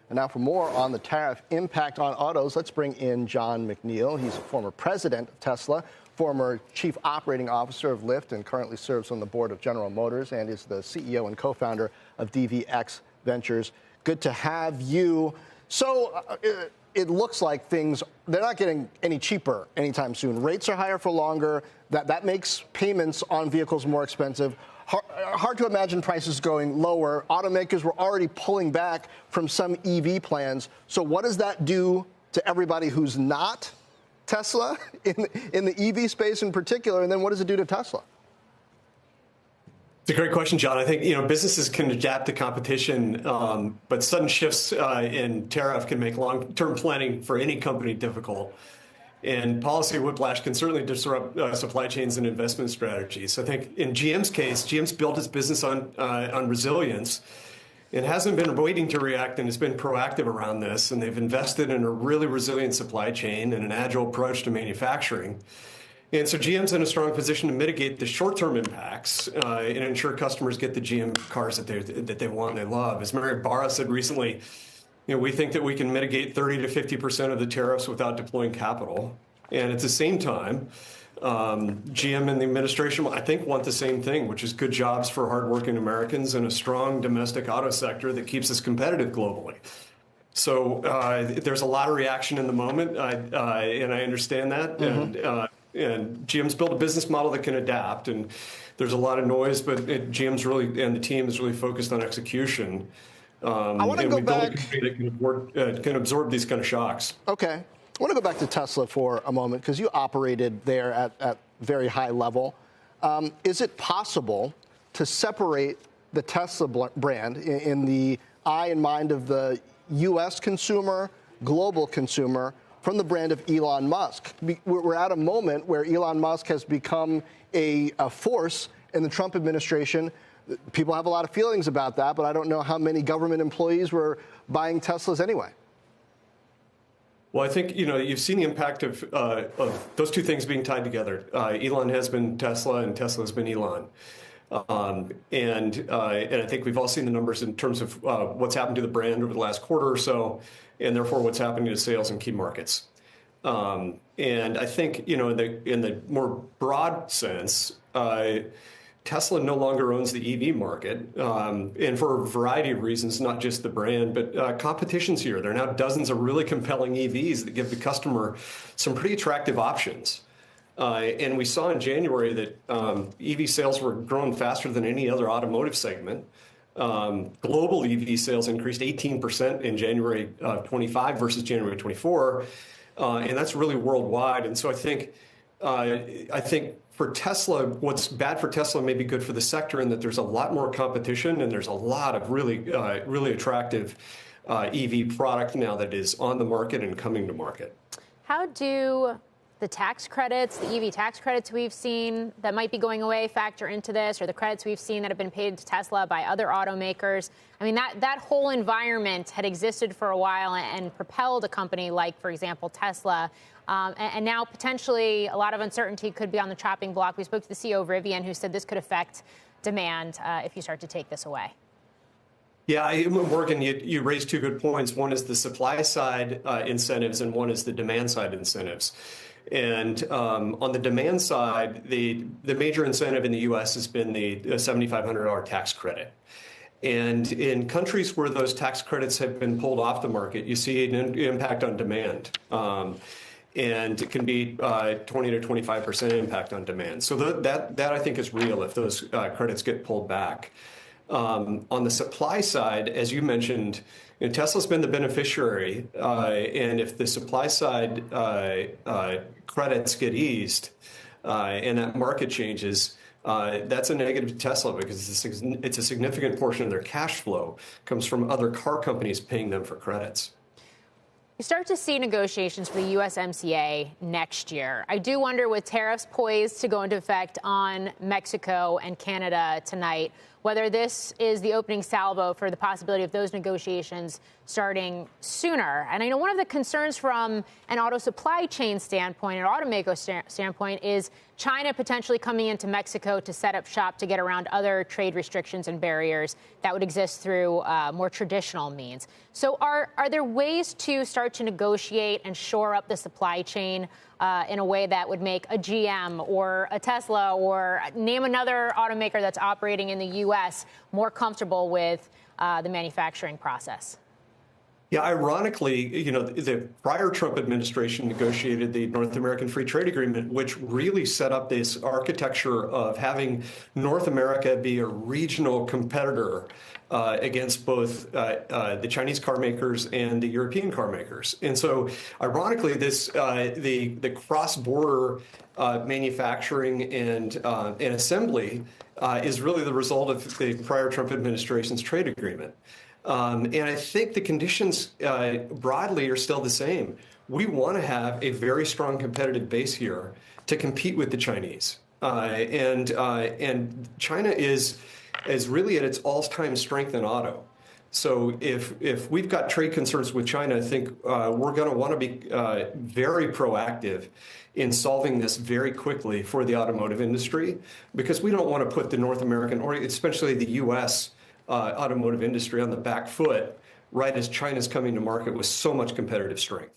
And now for more on the tariff impact on autos, let's bring in Jon McNeill. He's a former president of Tesla, former chief operating officer of Lyft, and currently serves on the board of General Motors and is the CEO and co-founder of DVX Ventures. Good to have you. So it looks like they're not getting any cheaper anytime soon. Rates are higher for longer. That makes payments on vehicles more expensive. Hard to imagine prices going lower. Automakers were already pulling back from some EV plans. So what does that do to everybody who's not Tesla in the EV space in particular? And then what does it do to Tesla? It's a great question, John. I think, businesses can adapt to competition, but sudden shifts in tariff can make long-term planning for any company difficult. And policy whiplash can certainly disrupt supply chains and investment strategies. I think in GM's case, GM's built its business on resilience and hasn't been waiting to react and has been proactive around this. And they've invested in a really resilient supply chain and an agile approach to manufacturing. And so GM's in a strong position to mitigate the short-term impacts and ensure customers get the GM cars that they want and they love. As Mary Barra said recently, we think that we can mitigate 30 to 50% of the tariffs without deploying capital. And at the same time, GM and the administration, I think, want the same thing, which is good jobs for hardworking Americans and a strong domestic auto sector that keeps us competitive globally. So there's a lot of reaction in the moment, and I understand that. Mm-hmm. And GM's built a business model that can adapt, and there's a lot of noise, but GM's really, and the team is really focused on execution. I want to go back. That can absorb these kind of shocks. Okay. I want to go back to Tesla for a moment because you operated there at very high level. Is it possible to separate the Tesla brand in the eye and mind of the U.S. consumer, global consumer, from the brand of Elon Musk? We're at a moment where Elon Musk has become a force in the Trump administration. People have a lot of feelings about that, but I don't know how many government employees were buying Teslas anyway. Well, I think, you've seen the impact of those two things being tied together. Elon has been Tesla and Tesla has been Elon. And I think we've all seen the numbers in terms of what's happened to the brand over the last quarter or so, and therefore what's happening to sales in key markets. And I think, in the more broad sense, Tesla no longer owns the EV market, and for a variety of reasons, not just the brand, but competition's here. There are now dozens of really compelling EVs that give the customer some pretty attractive options. And we saw in January that EV sales were growing faster than any other automotive segment. Global EV sales increased 18% in January of 25 versus January 24, and that's really worldwide. And so I think for Tesla, what's bad for Tesla may be good for the sector in that there's a lot more competition and there's a lot of really attractive EV product now that is on the market and coming to market. How do the tax credits, the EV tax credits we've seen that might be going away factor into this, or the credits we've seen that have been paid to Tesla by other automakers? I mean, that whole environment had existed for a while and propelled a company like, for example, Tesla. And now potentially a lot of uncertainty could be on the chopping block. We spoke to the CEO of Rivian, who said this could affect demand if you start to take this away. Yeah, Morgan, you raised two good points. One is the supply side incentives, and one is the demand side incentives. And on the demand side, the major incentive in the U.S. has been the $7,500 tax credit. And in countries where those tax credits have been pulled off the market, you see an impact on demand. And it can be 20 to 25% impact on demand. So that I think is real if those credits get pulled back. On the supply side, as you mentioned, Tesla's been the beneficiary, and if the supply side credits get eased and that market changes, that's a negative to Tesla because it's a significant portion of their cash flow comes from other car companies paying them for credits. You start to see negotiations for the USMCA next year. I do wonder, with tariffs poised to go into effect on Mexico and Canada tonight, whether this is the opening salvo for the possibility of those negotiations starting sooner. And I know one of the concerns from an auto supply chain standpoint, an automaker standpoint, is China potentially coming into Mexico to set up shop to get around other trade restrictions and barriers that would exist through more traditional means. So are there ways to start to negotiate and shore up the supply chain in a way that would make a GM or a Tesla or name another automaker that's operating in the U.S. more comfortable with the manufacturing process? Yeah, ironically, the prior Trump administration negotiated the North American Free Trade Agreement, which really set up this architecture of having North America be a regional competitor against both the Chinese car makers and the European car makers. And so, ironically, this the cross-border manufacturing and assembly is really the result of the prior Trump administration's trade agreement. And I think the conditions broadly are still the same. We want to have a very strong competitive base here to compete with the Chinese. And China is really at its all-time strength in auto. So if we've got trade concerns with China, I think we're going to want to be very proactive in solving this very quickly for the automotive industry, because we don't want to put the North American, or especially the U.S., automotive industry on the back foot right as China's coming to market with so much competitive strength.